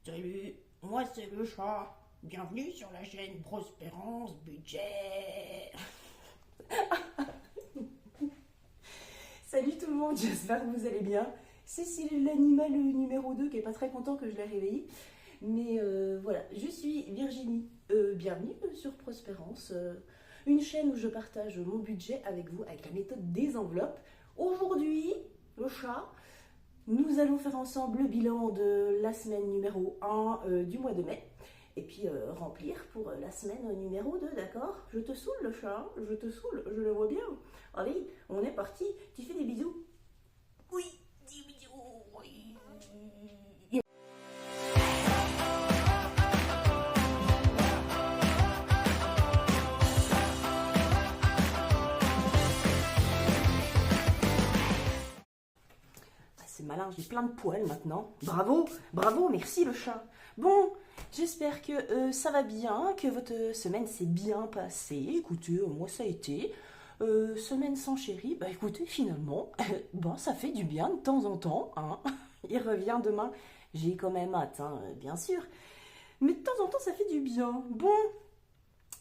Salut, moi c'est le chat. Bienvenue sur la chaîne Prospérance Budget. Salut tout le monde, j'espère que vous allez bien. C'est l'animal numéro 2 qui est pas très content que je l'ai réveillé. Mais voilà, je suis Virginie. Bienvenue sur Prospérance, une chaîne où je partage mon budget avec vous avec la méthode des enveloppes. Aujourd'hui, le chat, nous allons faire ensemble le bilan de la semaine numéro 1 du mois de mai. Et puis remplir pour la semaine numéro 2, d'accord? Je te saoule le chat, hein, je te saoule, je le vois bien. Allez, on est parti, tu fais des bisous? Oui, dis bisous, oui. Ah, c'est malin, j'ai plein de poils maintenant. Bravo, bravo, merci le chat. Bon, j'espère que ça va bien, que votre semaine s'est bien passée. Écoutez, moi ça a été. Semaine sans chéri, bah écoutez, finalement, bon, ça fait du bien de temps en temps, hein. Il revient demain, j'ai quand même hâte, hein, bien sûr. Mais de temps en temps, ça fait du bien. Bon,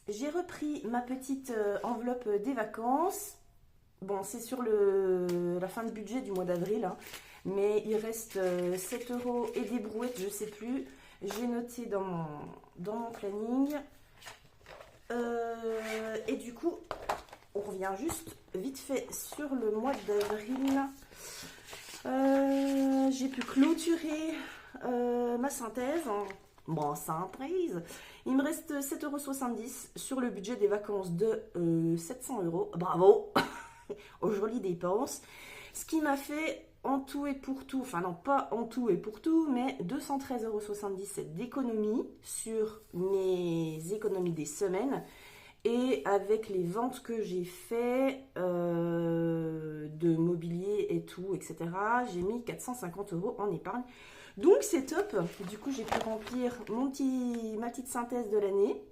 j'ai repris ma petite enveloppe des vacances. Bon, c'est sur la fin de budget du mois d'avril, hein, mais il reste 7 euros et des brouettes, je sais plus. J'ai noté dans mon planning. Et du coup, on revient juste vite fait sur le mois d'avril. J'ai pu clôturer ma synthèse. Bon, synthèse. Il me reste 7,70 € sur le budget des vacances de 700 euros. Bravo! Aux jolies dépenses. Ce qui m'a fait en tout et pour tout, enfin non, pas en tout et pour tout, mais 213,77 € d'économie sur mes économies des semaines. Et avec les ventes que j'ai fait de mobilier et tout, etc., j'ai mis 450 € en épargne. Donc c'est top. Du coup, j'ai pu remplir ma petite synthèse de l'année.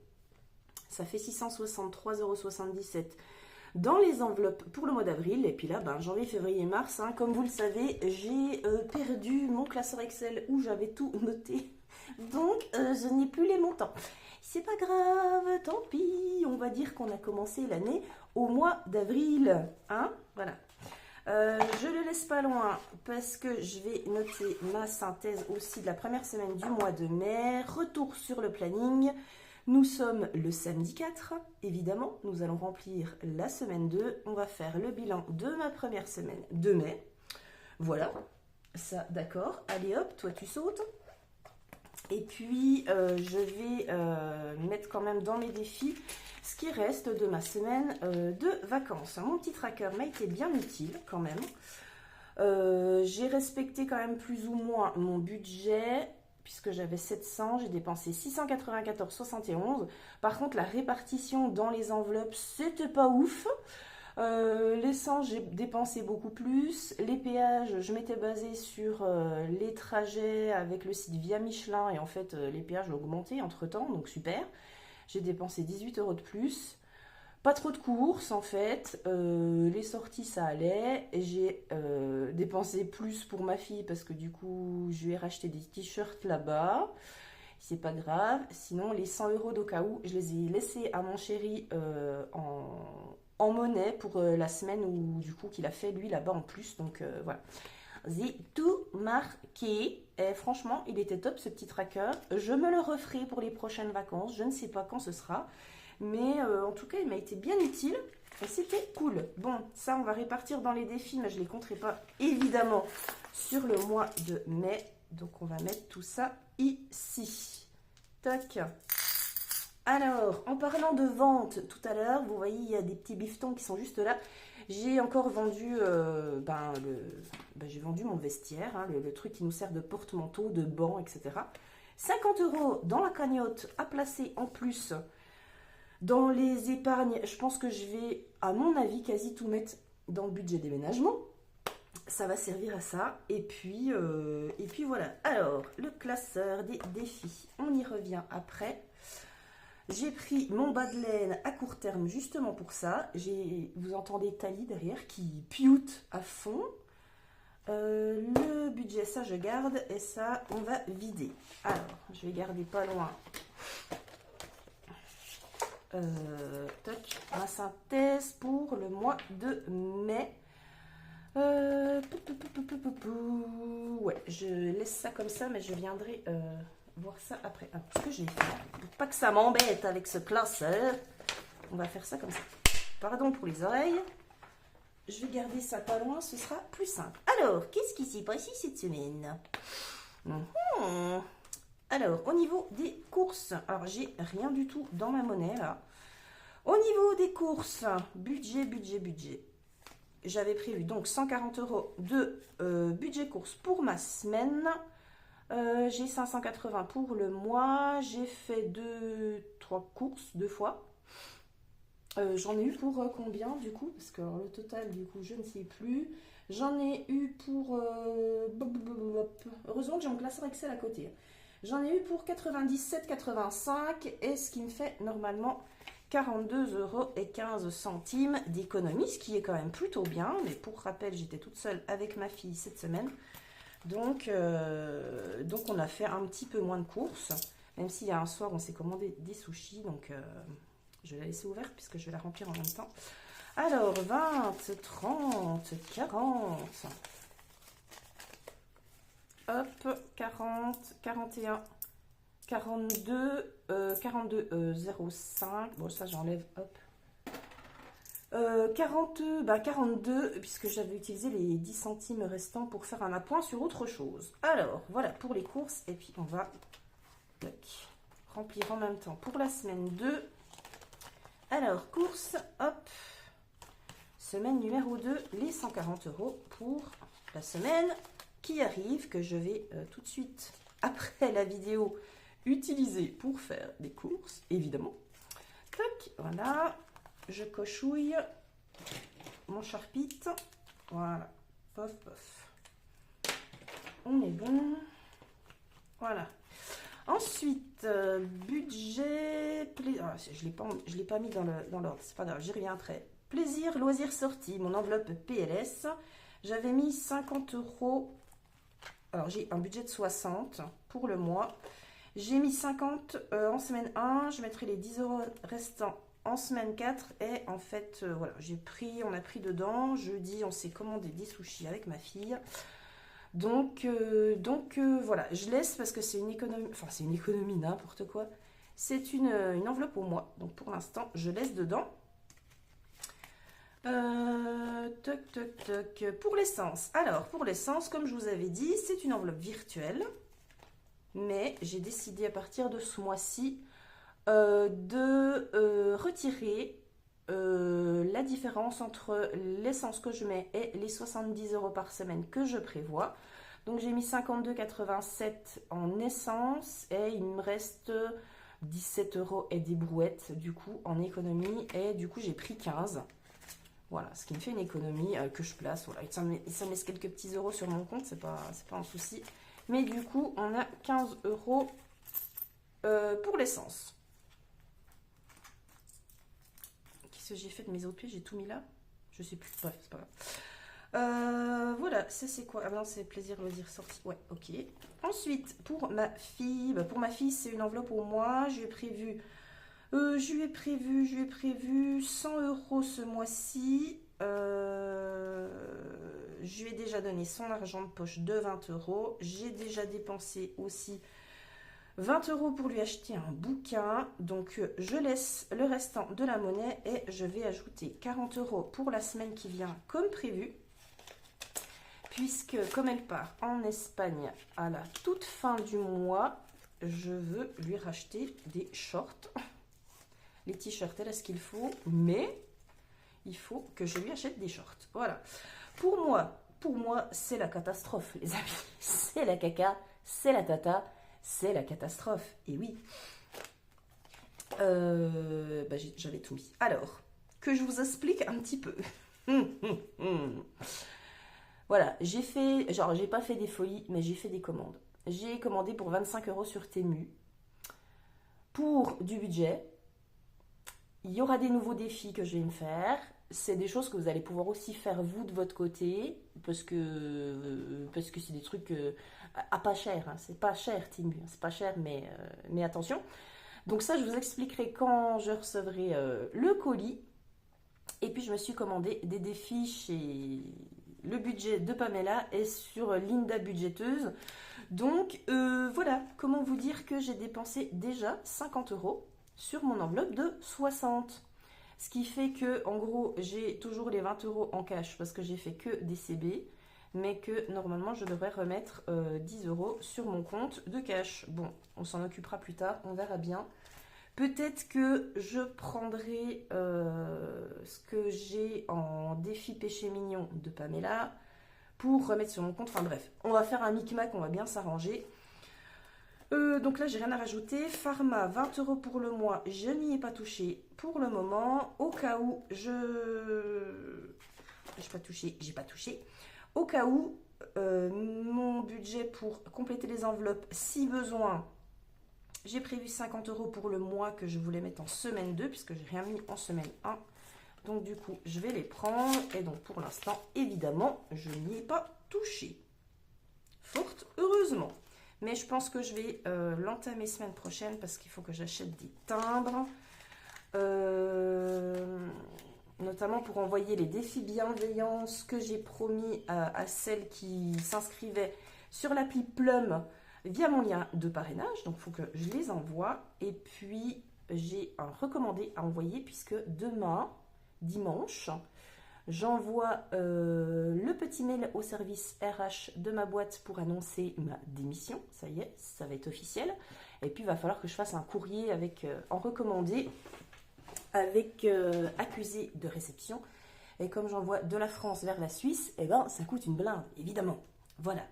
Ça fait 663,77 € dans les enveloppes pour le mois d'avril. Et puis là, janvier, février, mars, hein, comme vous le savez, j'ai perdu mon classeur Excel où j'avais tout noté. Donc, je n'ai plus les montants. C'est pas grave, tant pis. On va dire qu'on a commencé l'année au mois d'avril. Hein, voilà. Je le laisse pas loin parce que je vais noter ma synthèse aussi de la première semaine du mois de mai. Retour sur le planning. Nous sommes le samedi 4, évidemment. Nous allons remplir la semaine 2. On va faire le bilan de ma première semaine de mai. Voilà, ça d'accord. Allez hop, toi tu sautes. Et puis, je vais mettre quand même dans mes défis ce qui reste de ma semaine de vacances. Mon petit tracker m'a été bien utile quand même. J'ai respecté quand même plus ou moins mon budget, puisque j'avais 700, j'ai dépensé 694,71 €. Par contre, la répartition dans les enveloppes, c'était pas ouf. L'essence, j'ai dépensé beaucoup plus. Les péages, je m'étais basée sur les trajets avec le site Via Michelin et en fait, les péages ont augmenté entre temps, donc super. J'ai dépensé 18 € de plus. Pas trop de courses en fait. Les sorties, ça allait. J'ai dépensé plus pour ma fille parce que du coup, je lui ai racheté des t-shirts là-bas. C'est pas grave. Sinon, les 100 € d'au cas où, je les ai laissés à mon chéri en monnaie pour la semaine où du coup qu'il a fait lui là-bas en plus. Donc voilà. J'ai tout marqué. Et franchement, il était top ce petit tracker. Je me le referai pour les prochaines vacances. Je ne sais pas quand ce sera. Mais en tout cas, il m'a été bien utile. Et c'était cool. Bon, ça, on va répartir dans les défis, mais je ne les compterai pas évidemment sur le mois de mai. Donc, on va mettre tout ça ici. Tac. Alors, en parlant de vente tout à l'heure, vous voyez, il y a des petits bifetons qui sont juste là. J'ai encore vendu, j'ai vendu mon vestiaire, hein, le truc qui nous sert de porte-manteau, de banc, etc. 50 € dans la cagnotte à placer en plus. Dans les épargnes, je pense que je vais, à mon avis, quasi tout mettre dans le budget déménagement. Ça va servir à ça. Et puis voilà. Alors, le classeur des défis, on y revient après. J'ai pris mon bas de laine à court terme justement pour ça. Vous entendez Tali derrière qui pioute à fond. Le budget, ça je garde et ça on va vider. Alors, je vais garder pas loin. Toc, ma synthèse pour le mois de mai. Ouais, je laisse ça comme ça, mais je viendrai voir ça après. Alors, ce que je vais faire, pour pas que ça m'embête avec ce classeur, on va faire ça comme ça. Pardon pour les oreilles. Je vais garder ça pas loin, ce sera plus simple. Alors, qu'est-ce qui s'est passé cette semaine? Alors, au niveau des courses, alors j'ai rien du tout dans ma monnaie là. Au niveau des courses, budget. J'avais prévu donc 140 € de budget course pour ma semaine. J'ai 580 pour le mois. J'ai fait 3 courses 2 fois. J'en ai eu pour combien du coup? Parce que alors, le total du coup je ne sais plus. J'en ai eu pour... heureusement que j'ai mon classeur Excel à côté. J'en ai eu pour 97,85 et ce qui me fait normalement 42,15 € d'économie, ce qui est quand même plutôt bien. Mais pour rappel, j'étais toute seule avec ma fille cette semaine. Donc on a fait un petit peu moins de courses. Même s'il y a un soir, on s'est commandé des sushis. Donc je vais la laisser ouverte puisque je vais la remplir en même temps. Alors, 20, 30, 40. Hop, 40, 41, 42, 42,05. Bon, ça, j'enlève, hop. 42, puisque j'avais utilisé les 10 centimes restants pour faire un appoint sur autre chose. Alors, voilà pour les courses. Et puis, on va remplir en même temps pour la semaine 2. Alors, courses, hop. Semaine numéro 2, les 140 € pour la semaine qui arrive, que je vais tout de suite, après la vidéo, utiliser pour faire des courses, évidemment. Tac, voilà. Je cochouille mon charpit. Voilà. Pof, pof. On est bon. Voilà. Ensuite, budget... Ah, je ne l'ai pas mis dans l'ordre. C'est pas grave, j'y reviendrai. Plaisir, loisirs, sorties. Mon enveloppe PLS. J'avais mis 50 €. Alors, j'ai un budget de 60 pour le mois. J'ai mis 50 en semaine 1. Je mettrai les 10 € restants en semaine 4. Et en fait, voilà, on a pris dedans. Jeudi, on s'est commandé des sushis avec ma fille. Donc voilà, je laisse parce que c'est une économie. Enfin, c'est une économie, n'importe quoi. C'est une enveloppe au mois. Donc, pour l'instant, je laisse dedans. Pour l'essence. Alors, pour l'essence, comme je vous avais dit, c'est une enveloppe virtuelle. Mais j'ai décidé à partir de ce mois-ci de retirer la différence entre l'essence que je mets et les 70 € par semaine que je prévois. Donc, j'ai mis 52,87 € en essence et il me reste 17 € et des brouettes du coup en économie. Et du coup, j'ai pris 15. Voilà, ce qui me fait une économie que je place. Voilà, ça me laisse quelques petits euros sur mon compte, c'est pas un souci. Mais du coup, on a 15 € pour l'essence. Qu'est-ce que j'ai fait de mes autres pieds? J'ai tout mis là? Je sais plus. Bref, c'est pas grave. Voilà, ça c'est quoi? Ah non, c'est plaisir, loisir, sortie. Ouais, ok. Ensuite, pour ma fille, c'est une enveloppe au mois. Je lui ai prévu 100 € ce mois-ci. Je lui ai déjà donné son argent de poche de 20 €. J'ai déjà dépensé aussi 20 € pour lui acheter un bouquin. Donc, je laisse le restant de la monnaie et je vais ajouter 40 € pour la semaine qui vient comme prévu. Puisque, comme elle part en Espagne à la toute fin du mois, je veux lui racheter des shorts. Les t-shirts, elle a ce qu'il faut, mais il faut que je lui achète des shorts. Voilà. Pour moi, c'est la catastrophe, les amis. C'est la caca, c'est la tata, c'est la catastrophe. Et oui. J'avais tout mis. Alors, que je vous explique un petit peu. Voilà, j'ai pas fait des folies, mais j'ai fait des commandes. J'ai commandé pour 25 € sur Temu. Pour du budget. Il y aura des nouveaux défis que je vais me faire. c'est des choses que vous allez pouvoir aussi faire vous de votre côté, parce que c'est des trucs à pas cher, hein. C'est pas cher, Temu, c'est pas cher, mais attention. Donc ça, je vous expliquerai quand je recevrai le colis. Et puis je me suis commandé des défis chez le budget de Pamela et sur Linda Budgeteuse. Donc voilà, comment vous dire que j'ai dépensé déjà 50 € sur mon enveloppe de 60. Ce qui fait que, en gros, j'ai toujours les 20 € en cash parce que j'ai fait que des CB, mais que normalement je devrais remettre 10 € sur mon compte de cash. Bon, on s'en occupera plus tard, on verra bien. Peut-être que je prendrai ce que j'ai en défi péché mignon de Pamela pour remettre sur mon compte. Enfin bref, on va faire un micmac, on va bien s'arranger. Donc là, j'ai rien à rajouter. Pharma, 20 € pour le mois. Je n'y ai pas touché pour le moment. Au cas où, j'ai pas touché. Au cas où, mon budget pour compléter les enveloppes, si besoin, j'ai prévu 50 € pour le mois que je voulais mettre en semaine 2, puisque j'ai rien mis en semaine 1. Donc du coup, je vais les prendre. Et donc pour l'instant, évidemment, je n'y ai pas touché. Fort heureusement. Mais je pense que je vais l'entamer semaine prochaine parce qu'il faut que j'achète des timbres. Notamment pour envoyer les défis bienveillance que j'ai promis à celles qui s'inscrivaient sur l'appli Plum via mon lien de parrainage. Donc il faut que je les envoie. Et puis j'ai un recommandé à envoyer puisque demain, dimanche, j'envoie le petit mail au service RH de ma boîte pour annoncer ma démission. Ça y est, ça va être officiel. Et puis, il va falloir que je fasse un courrier avec, en recommandé avec accusé de réception. Et comme j'envoie de la France vers la Suisse, eh ben, ça coûte une blinde, évidemment. Voilà.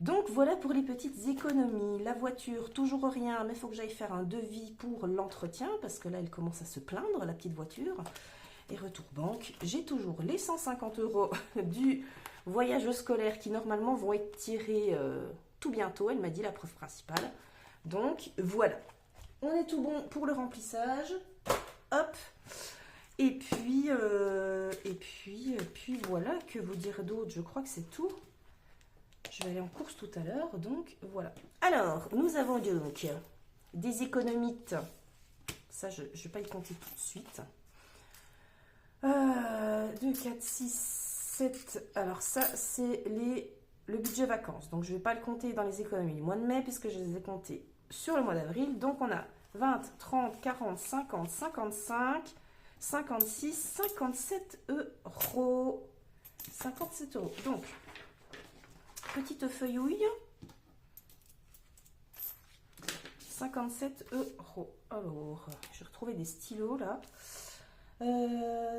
Donc, voilà pour les petites économies. La voiture, toujours rien, mais il faut que j'aille faire un devis pour l'entretien parce que là, elle commence à se plaindre, la petite voiture. Et retour banque, j'ai toujours les 150 € du voyage scolaire qui normalement vont être tirés tout bientôt, elle m'a dit la prof principale. Donc voilà, on est tout bon pour le remplissage. Hop. Et puis voilà, que vous dire d'autre? Je crois que c'est tout. Je vais aller en course tout à l'heure, donc voilà. Alors, nous avons donc des économites. Ça, je ne vais pas y compter tout de suite. 2, 4, 6, 7. Alors ça, c'est le budget vacances. Donc je ne vais pas le compter dans les économies du mois de mai puisque je les ai comptés sur le mois d'avril. Donc on a 20, 30, 40, 50, 55, 56, 57 €. 57 €. Donc, petite feuillouille. 57 €. Alors, je vais retrouver des stylos là.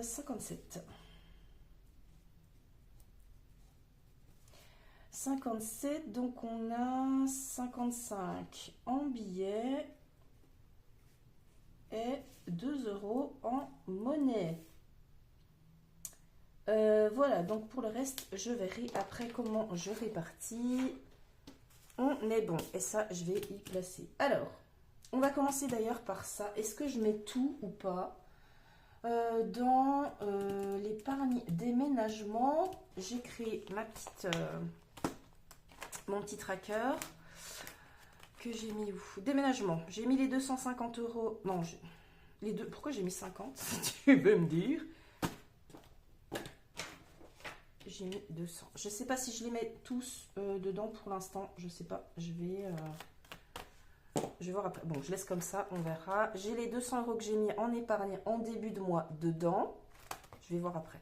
57. 57, donc on a 55 en billets et 2 € en monnaie. Voilà, donc pour le reste, je verrai après comment je répartis. On est bon, et ça, je vais y placer. Alors, on va commencer d'ailleurs par ça. Est-ce que je mets tout ou pas? Dans l'épargne déménagement, j'ai créé mon petit tracker que j'ai mis où? Déménagement. J'ai mis les 250 €. Non, les deux. Pourquoi j'ai mis 50? Tu veux me dire? J'ai mis 200. Je sais pas si je les mets tous dedans pour l'instant. Je sais pas. Je vais voir après. Bon, je laisse comme ça, on verra. J'ai les 200 € que j'ai mis en épargne en début de mois dedans. Je vais voir après.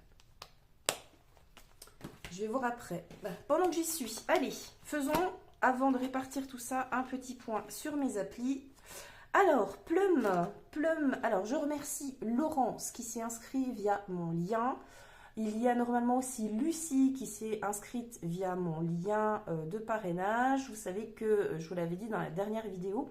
Pendant que j'y suis, allez, faisons, avant de répartir tout ça, un petit point sur mes applis. Alors, Plum. Alors, je remercie Laurence qui s'est inscrit via mon lien. Il y a normalement aussi Lucie qui s'est inscrite via mon lien de parrainage. Vous savez que, je vous l'avais dit dans la dernière vidéo,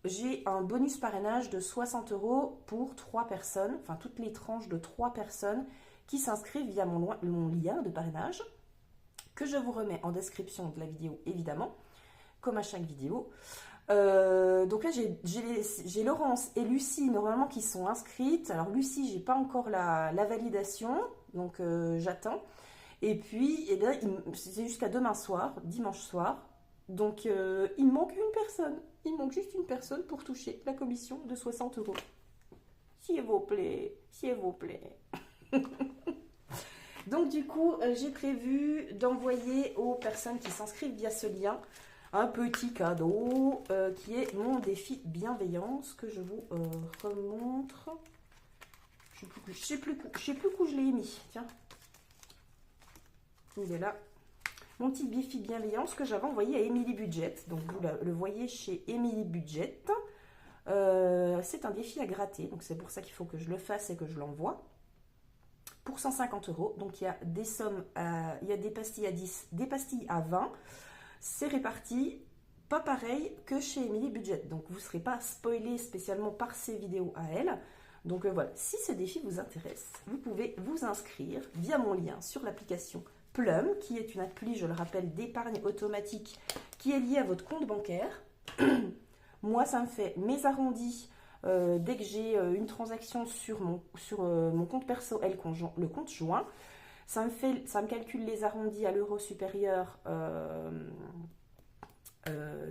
j'ai un bonus parrainage de 60 € pour 3 personnes, enfin toutes les tranches de 3 personnes qui s'inscrivent via mon lien de parrainage, que je vous remets en description de la vidéo évidemment. comme à chaque vidéo. Donc là, j'ai Laurence et Lucie, normalement, qui sont inscrites. Alors, Lucie, j'ai pas encore la validation, donc j'attends. Et puis, eh bien, c'est jusqu'à demain soir, dimanche soir. Donc, il me manque une personne. Il me manque juste une personne pour toucher la commission de 60 euros. S'il vous plaît, s'il vous plaît. Donc, du coup, j'ai prévu d'envoyer aux personnes qui s'inscrivent via ce lien un petit cadeau qui est mon défi bienveillance que je vous remontre. Je sais plus où je l'ai mis. Tiens. Il est là. Mon petit défi bienveillance que j'avais envoyé à Emily Budget. Donc vous le voyez chez Emily Budget. C'est un défi à gratter. Donc c'est pour ça qu'il faut que je le fasse et que je l'envoie. Pour 150 euros. Donc il y a des sommes, il y a des pastilles à 10, des pastilles à 20. C'est réparti, pas pareil que chez Emily Budget. Donc vous ne serez pas spoilé spécialement par ces vidéos à elle. Donc voilà, si ce défi vous intéresse, vous pouvez vous inscrire via mon lien sur l'application Plum, qui est une appli, je le rappelle, d'épargne automatique qui est liée à votre compte bancaire. Moi, ça me fait mes arrondis dès que j'ai une transaction sur mon compte perso et le compte joint. Ça me calcule les arrondis à l'euro supérieur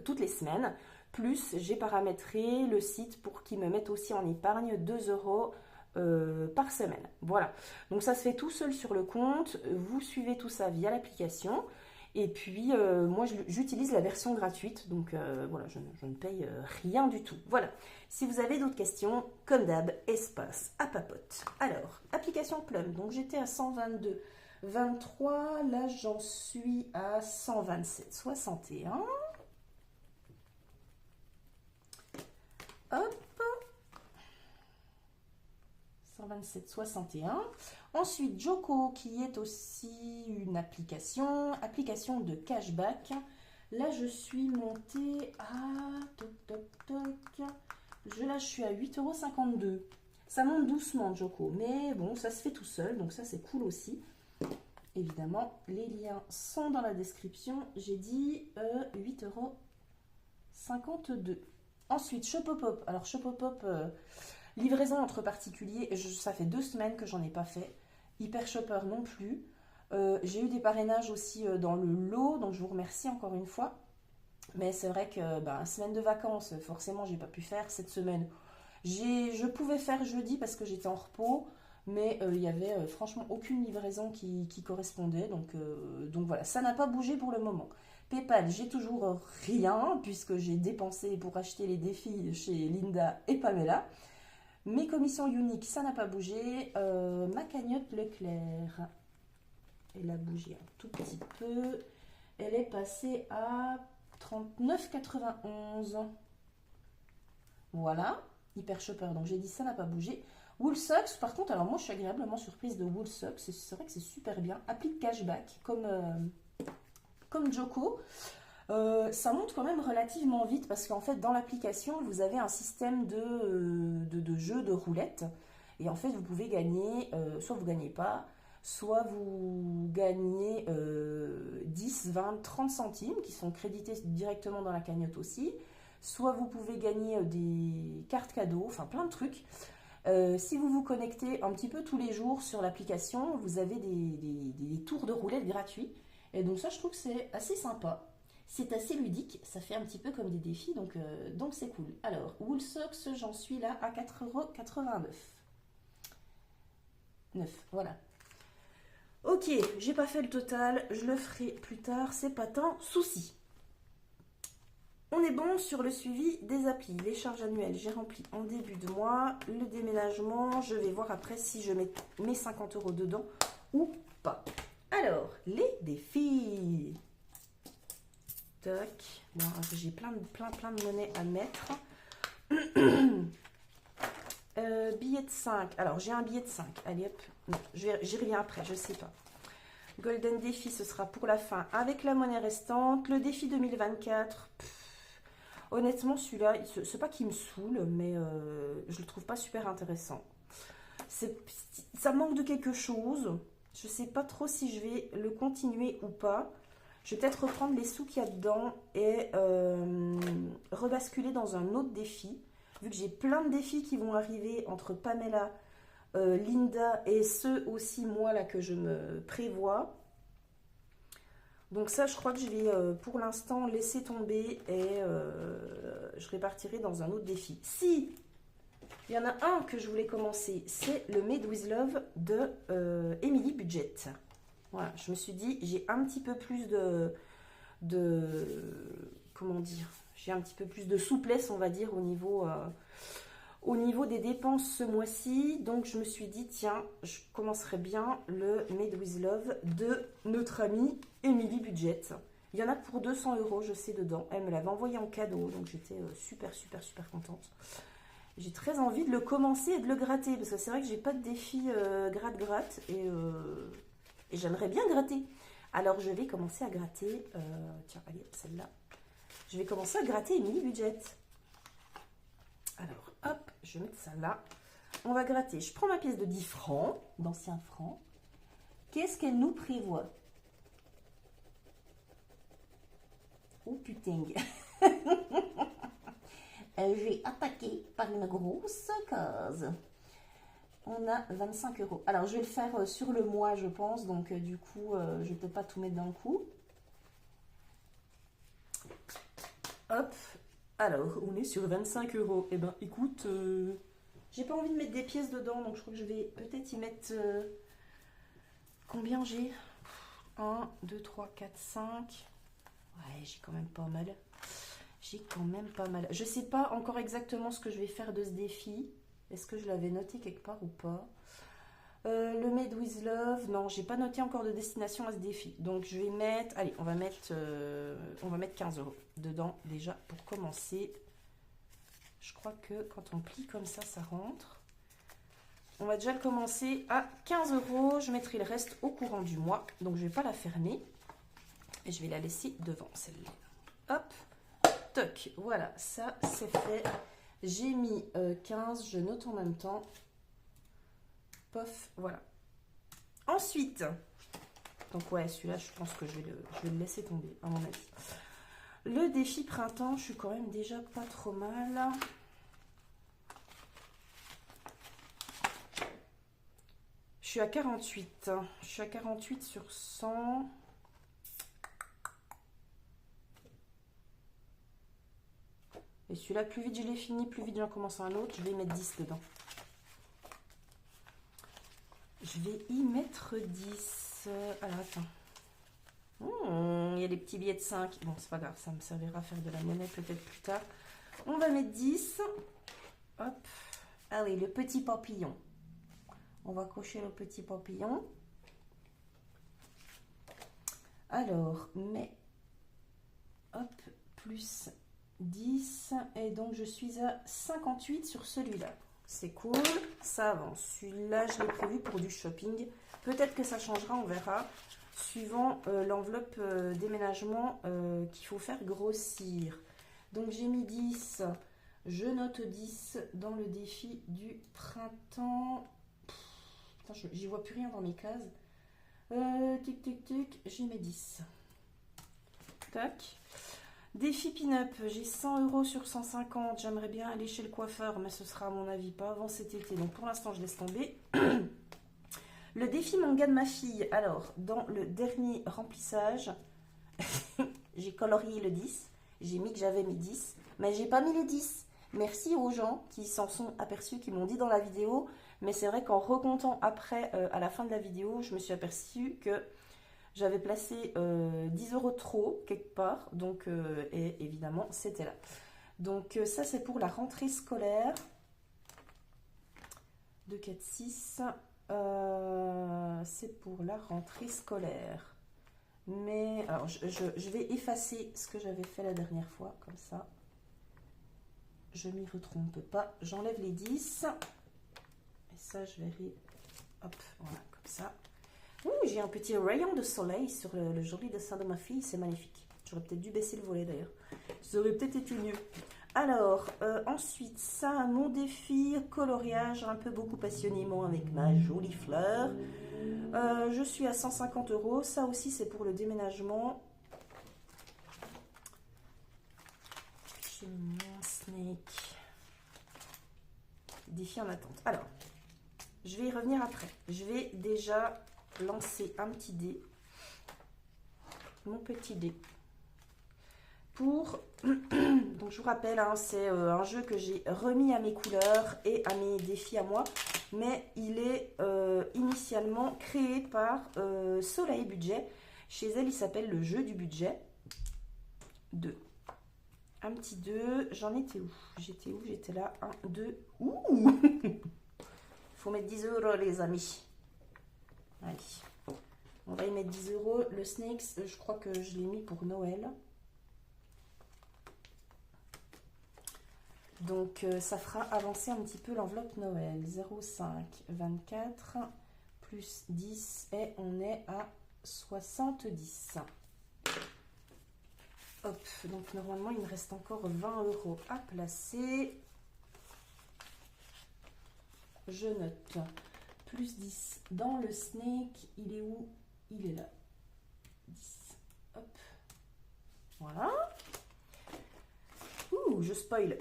toutes les semaines. Plus, j'ai paramétré le site pour qu'il me mette aussi en épargne 2 euros par semaine. Voilà. Donc ça se fait tout seul sur le compte. Vous suivez tout ça via l'application. Et puis, moi, j'utilise la version gratuite. Donc, voilà, je ne paye rien du tout. Voilà. Si vous avez d'autres questions, comme d'hab, espace à papote. Alors, application Plum. Donc, j'étais à 122, 23. Là, j'en suis à 127, 61. Hop. 127, 61. Ensuite, Joko, qui est aussi une application de cashback. Là, je suis montée à... Là, je suis à 8,52 €. Ça monte doucement, Joko. Mais bon, ça se fait tout seul. Donc ça, c'est cool aussi. Évidemment, les liens sont dans la description. J'ai dit 8,52 €. Ensuite, Shopopop. Alors, Shopopop... livraison entre particuliers, ça fait 2 semaines que j'en ai pas fait. Hyper Shopper non plus. J'ai eu des parrainages aussi dans le lot, donc je vous remercie encore une fois. Mais c'est vrai que semaine de vacances, forcément, j'ai pas pu faire cette semaine. Je pouvais faire jeudi parce que j'étais en repos, mais il y avait franchement aucune livraison qui correspondait. Donc voilà, ça n'a pas bougé pour le moment. PayPal, j'ai toujours rien puisque j'ai dépensé pour acheter les défis chez Linda et Pamela. Mes commissions uniques, ça n'a pas bougé. Ma cagnotte Leclerc, elle a bougé un tout petit peu. Elle est passée à 39,91. Voilà, Hyper Shopper. Donc j'ai dit ça n'a pas bougé. Woolsocks, par contre, alors moi je suis agréablement surprise de Woolsocks. C'est vrai que c'est super bien. Appli de cashback comme Joko. Ça monte quand même relativement vite parce qu'en fait dans l'application vous avez un système de jeu de roulette et en fait vous pouvez gagner, soit vous gagnez pas, soit vous gagnez 10, 20, 30 centimes qui sont crédités directement dans la cagnotte aussi, soit vous pouvez gagner des cartes cadeaux, enfin plein de trucs. Si vous vous connectez un petit peu tous les jours sur l'application, vous avez des tours de roulette gratuits et donc ça je trouve que c'est assez sympa. C'est assez ludique, ça fait un petit peu comme des défis, donc c'est cool. Alors, Woolsocks, j'en suis là à 4,89 €. Voilà. Ok, j'ai pas fait le total, je le ferai plus tard, c'est pas tant souci. On est bon sur le suivi des applis, les charges annuelles, j'ai rempli en début de mois, le déménagement, je vais voir après si je mets mes 50 € dedans ou pas. Alors, les défis... Bon, j'ai plein de monnaie à mettre. Billet de 5. Alors, j'ai un billet de 5. Allez, hop. Non, j'y reviens après, je sais pas. Golden Défi, ce sera pour la fin avec la monnaie restante. Le défi 2024. Honnêtement, celui-là, c'est pas qu'il me saoule, mais je le trouve pas super intéressant. Ça manque de quelque chose. Je sais pas trop si je vais le continuer ou pas. Je vais peut-être reprendre les sous qu'il y a dedans et rebasculer dans un autre défi. Vu que j'ai plein de défis qui vont arriver entre Pamela, Linda et ceux aussi, moi, là, que je me prévois. Donc ça, je crois que je vais pour l'instant laisser tomber et je répartirai dans un autre défi. Si il y en a un que je voulais commencer, c'est le Made with Love de Emily Budget. Voilà, je me suis dit, j'ai un petit peu plus comment dire, j'ai un petit peu plus de souplesse, on va dire, au niveau des dépenses ce mois-ci. Donc je me suis dit, tiens, je commencerai bien le Made with Love de notre amie Emily Budget. Il y en a pour 200 €, je sais, dedans. Elle me l'avait envoyé en cadeau, donc j'étais super contente. J'ai très envie de le commencer et de le gratter, parce que c'est vrai que j'ai pas de défi gratte et j'aimerais bien gratter. Alors je vais commencer à gratter, tiens, allez, celle-là. Je vais commencer à gratter Emily Budget. Alors, hop, je vais mettre ça là. On va gratter. Je prends ma pièce de 10 francs, d'anciens francs. Qu'est-ce qu'elle nous prévoit? Oh putain. J'ai attaqué par une grosse case. On a 25 €. Alors, je vais le faire sur le mois, je pense. Donc, du coup, je ne peux pas tout mettre d'un coup. Hop. Alors, on est sur 25 €. Eh ben, écoute, j'ai pas envie de mettre des pièces dedans. Donc, je crois que je vais peut-être y mettre... combien j'ai? 1, 2, 3, 4, 5. Ouais, j'ai quand même pas mal. Je sais pas encore exactement ce que je vais faire de ce défi. Est-ce que je l'avais noté quelque part ou pas? Le Made with Love, non, j'ai pas noté encore de destination à ce défi. Donc je vais mettre, allez, on va mettre 15 € dedans déjà pour commencer. Je crois que quand on plie comme ça, ça rentre. On va déjà le commencer à 15 €. Je mettrai le reste au courant du mois. Donc je vais pas la fermer. Et je vais la laisser devant celle-là. Hop. Toc, voilà, ça c'est fait. J'ai mis 15, je note en même temps. Pof, voilà. Ensuite, donc ouais, celui-là, je pense que je vais le laisser tomber, à mon avis. Le défi printemps, je suis quand même déjà pas trop mal. Je suis à 48. Je suis à 48 sur 100. Et celui-là, plus vite je l'ai fini, plus vite j'en commence un autre. Je vais y mettre 10 dedans. Je vais y mettre 10. Alors, attends. Il y a des petits billets de 5. Bon, c'est pas grave, ça me servira à faire de la monnaie peut-être plus tard. On va mettre 10. Hop. Allez, le petit papillon. On va cocher le petit papillon. Alors, mais... Hop, plus 10. Et donc, je suis à 58 sur celui-là. C'est cool, ça avance. Celui-là, je l'ai prévu pour du shopping. Peut-être que ça changera, on verra. Suivant l'enveloppe déménagement qu'il faut faire grossir. Donc, j'ai mis 10. Je note 10 dans le défi du printemps. Putain, j'y vois plus rien dans mes cases. Tic, tic, tic. J'ai mis 10. Tac. Défi pin-up, j'ai 100 € sur 150. J'aimerais bien aller chez le coiffeur, mais ce sera à mon avis pas avant cet été. Donc pour l'instant, je laisse tomber. Le défi manga de ma fille. Alors, dans le dernier remplissage, j'ai colorié le 10. J'ai mis que j'avais mis 10, mais j'ai pas mis les 10. Merci aux gens qui s'en sont aperçus, qui m'ont dit dans la vidéo. Mais c'est vrai qu'en recomptant après, à la fin de la vidéo, je me suis aperçue que j'avais placé 10 € trop quelque part, donc et évidemment c'était là. Donc ça c'est pour la rentrée scolaire. 2, 4, 6. C'est pour la rentrée scolaire. Mais alors je vais effacer ce que j'avais fait la dernière fois, comme ça. Je m'y retrompe pas. J'enlève les 10. Et ça je vais... Hop, voilà, comme ça. J'ai un petit rayon de soleil sur le joli dessin de ma fille, c'est magnifique. J'aurais peut-être dû baisser le volet d'ailleurs. Ça aurait peut-être été mieux. Alors, ensuite, ça, mon défi coloriage, un peu beaucoup passionnément avec ma jolie fleur. Je suis à 150 €. Ça aussi, c'est pour le déménagement. Cheminement, Snake. Défi en attente. Alors, je vais y revenir après. Je vais déjà lancer un petit dé. Mon petit dé. Pour... Donc, je vous rappelle, hein, c'est un jeu que j'ai remis à mes couleurs et à mes défis à moi. Mais il est initialement créé par Soleil Budget. Chez elle, il s'appelle le jeu du budget. 2. Un petit 2. J'en étais où? J'étais où? J'étais là. 1, 2. Ouh! Faut mettre 10 € les amis. Allez. On va y mettre 10 €. Le Snakes, je crois que je l'ai mis pour Noël. Donc, ça fera avancer un petit peu l'enveloppe Noël. 0,5, 24, plus 10, et on est à 70. Hop, donc normalement, il me reste encore 20 € à placer. Je note. Plus 10 dans le Snake. Il est où? Il est là. 10. Hop. Voilà. Ouh, je spoil.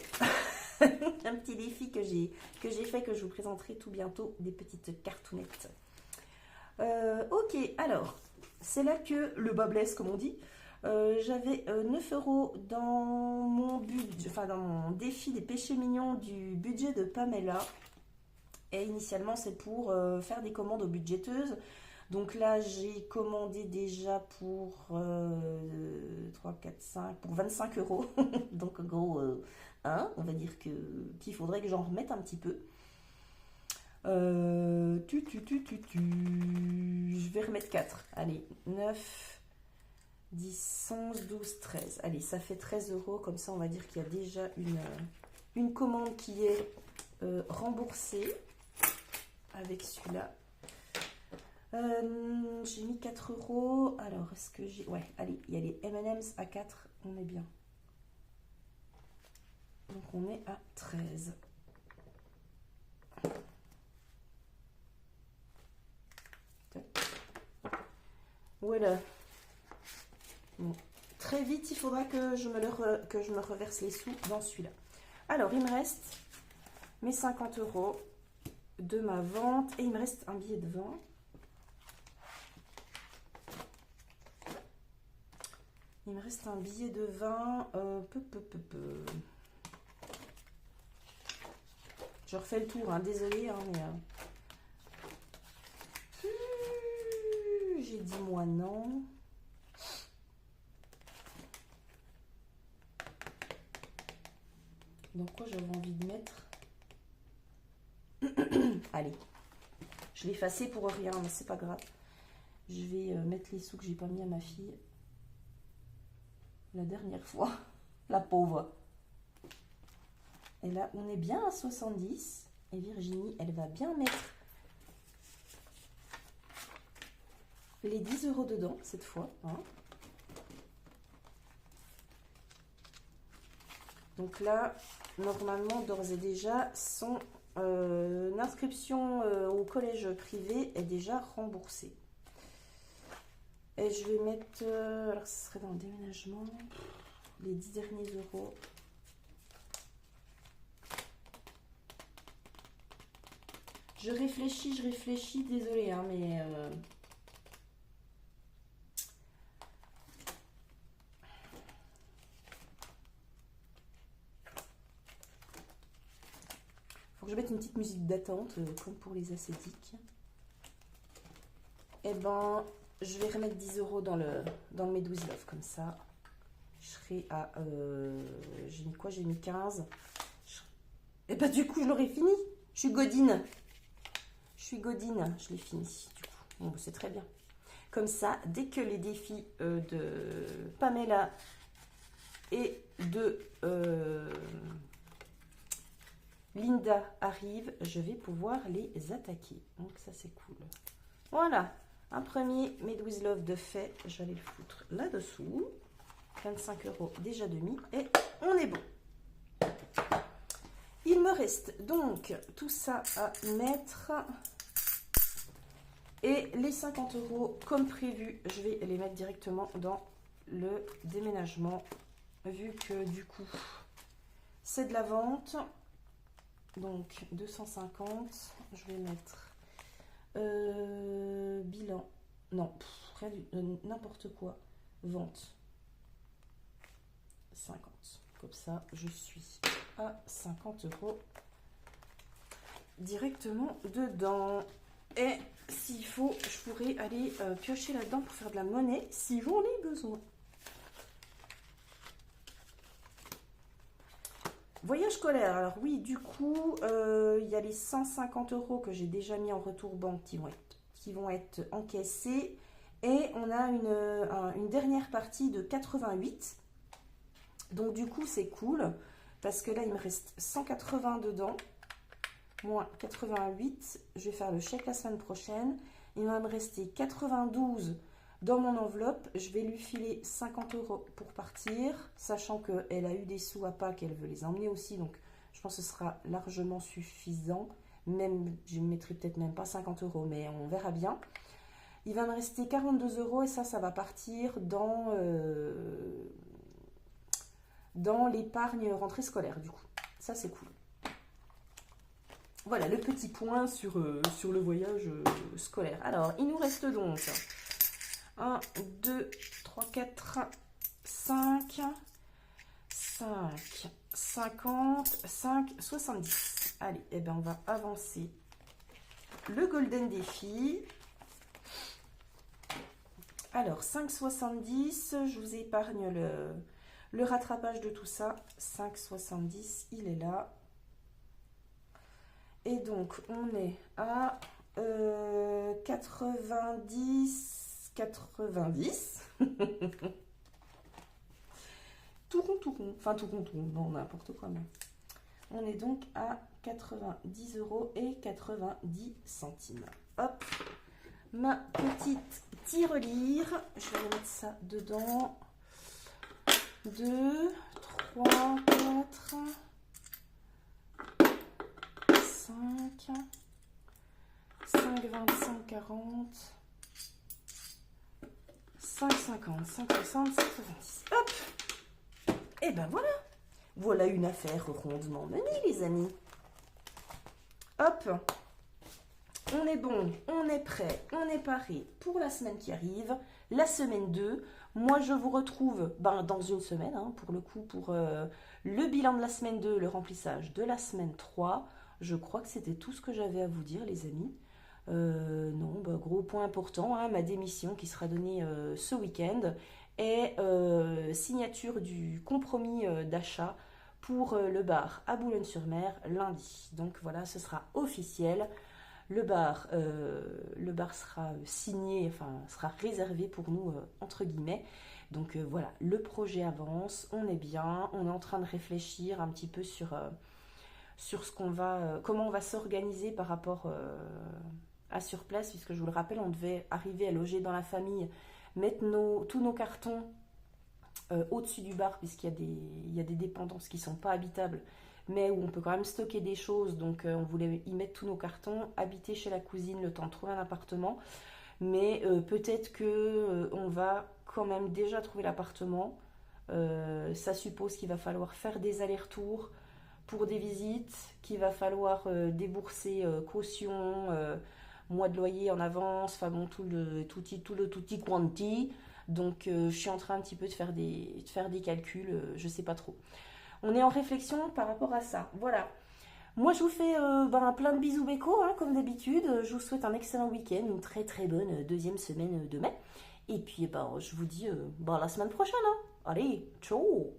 Un petit défi que j'ai fait, que je vous présenterai tout bientôt, des petites cartounettes. Ok, alors, c'est là que le bas blesse, comme on dit. J'avais 9 € dans mon budget, enfin dans mon défi des péchés mignons du budget de Pamela. Et initialement, c'est pour faire des commandes aux budgéteuses. Donc là, j'ai commandé déjà pour 3, 4, 5, pour 25 €. Donc en gros, on va dire qu'il faudrait que j'en remette un petit peu. Je vais remettre 4. Allez, 9, 10, 11, 12, 13. Allez, ça fait 13 €. Comme ça, on va dire qu'il y a déjà une commande qui est remboursée avec celui-là. J'ai mis 4 €. Alors, est-ce que j'ai... Ouais, allez, il y a les M&M's à 4. On est bien. Donc, on est à 13. Voilà. Bon. Très vite, il faudra que je me reverse les sous dans celui-là. Alors, il me reste mes 50 € de ma vente. Et il me reste un billet de 20. Il me reste un billet de 20. Je refais le tour, hein, désolé, hein, mais... j'ai dit moi non. Donc quoi j'avais envie de mettre? Allez. Je l'ai effacé pour rien, mais c'est pas grave. Je vais mettre les sous que j'ai pas mis à ma fille. La dernière fois. La pauvre. Et là, on est bien à 70. Et Virginie, elle va bien mettre les 10 € dedans, cette fois. Hein. Donc là, normalement, d'ores et déjà, son inscription au collège privé est déjà remboursée. Et je vais mettre, alors ce serait dans le déménagement, les 10 derniers euros. Je réfléchis, désolé, hein, mais... faut que je mette une petite musique d'attente, comme pour les ascétiques. Et ben... je vais remettre 10 € dans le Medouise Love, comme ça. Je serai à... j'ai mis quoi? J'ai mis 15. Et bah du coup, je l'aurai fini. Je suis godine. Je l'ai fini, du coup. Bon, c'est très bien. Comme ça, dès que les défis de Pamela et de Linda arrivent, je vais pouvoir les attaquer. Donc ça, c'est cool. Voilà. Un premier Medouise Love de fait, je vais le foutre là-dessous. 25 € déjà de mis et on est bon. Il me reste donc tout ça à mettre. Et les 50 € comme prévu, je vais les mettre directement dans le déménagement. Vu que du coup, C'est de la vente. Donc 250. Je vais mettre bilan. Non, rien n'importe quoi. Vente. 50. Comme ça, je suis à 50 € directement dedans. Et s'il faut, je pourrais aller piocher là-dedans pour faire de la monnaie si j'en ai besoin. Voyage scolaire. Alors oui, du coup, il y a les 150 € que j'ai déjà mis en retour banque qui vont être encaissés. Et on a une dernière partie de 88. Donc du coup, c'est cool. Parce que là, il me reste 180 dedans. Moins 88. Je vais faire le chèque la semaine prochaine. Il va me rester 92 dans mon enveloppe. Je vais lui filer 50 € pour partir. Sachant qu'elle a eu des sous à Pâques. Elle veut les emmener aussi. Donc je pense que ce sera largement suffisant. Même, je ne mettrai peut-être même pas 50 €. Mais on verra bien. Il va me rester 42 € et ça va partir dans l'épargne rentrée scolaire, du coup. Ça, c'est cool. Voilà, le petit point sur le voyage scolaire. Alors, il nous reste donc 1, 2, 3, 4, 5, 5, 50, 5, 70. Allez, eh ben, on va avancer le Golden Défi. Alors, 5,70, je vous épargne le rattrapage de tout ça. 5,70, il est là. Et donc, on est à 90. Tout rond, tout rond. Enfin, tout rond, tout rond. Non, n'importe quoi. Mais. On est donc à 90 € et 90 centimes. Hop. Ma petite tirelire. Je vais mettre ça dedans. 2, 3, 4, 5, 5, 25, 40, 5, 50, 5, 60, 5, 70. Hop! Et ben voilà. Voilà une affaire rondement menée, les amis. Hop! On est bon, on est prêt, on est paré pour la semaine qui arrive, la semaine 2. Moi, je vous retrouve dans une semaine, hein, pour le coup, pour le bilan de la semaine 2, le remplissage de la semaine 3. Je crois que c'était tout ce que j'avais à vous dire, les amis. Non, gros point important, hein, ma démission qui sera donnée ce week-end et signature du compromis d'achat pour le bar à Boulogne-sur-Mer lundi. Donc voilà, ce sera officiel. Le bar sera signé, enfin sera réservé pour nous, entre guillemets. Donc voilà, le projet avance, on est bien, on est en train de réfléchir un petit peu sur ce qu'on va, comment on va s'organiser par rapport à sur place, puisque je vous le rappelle, on devait arriver à loger dans la famille, mettre tous nos cartons au-dessus du bar, puisqu'il y a des dépendances qui ne sont pas habitables, mais où on peut quand même stocker des choses. Donc on voulait y mettre tous nos cartons, habiter chez la cousine le temps de trouver un appartement. Mais peut-être qu'on va quand même déjà trouver l'appartement. Ça suppose qu'il va falloir faire des allers-retours pour des visites, qu'il va falloir débourser caution, mois de loyer en avance, enfin bon, tout le tutti quanti. Donc je suis en train un petit peu de faire des calculs, je sais pas trop. On est en réflexion par rapport à ça. Voilà. Moi, je vous fais plein de bisous béco, hein, comme d'habitude. Je vous souhaite un excellent week-end, une très très bonne deuxième semaine de mai. Et puis, je vous dis à la semaine prochaine. Hein. Allez, ciao!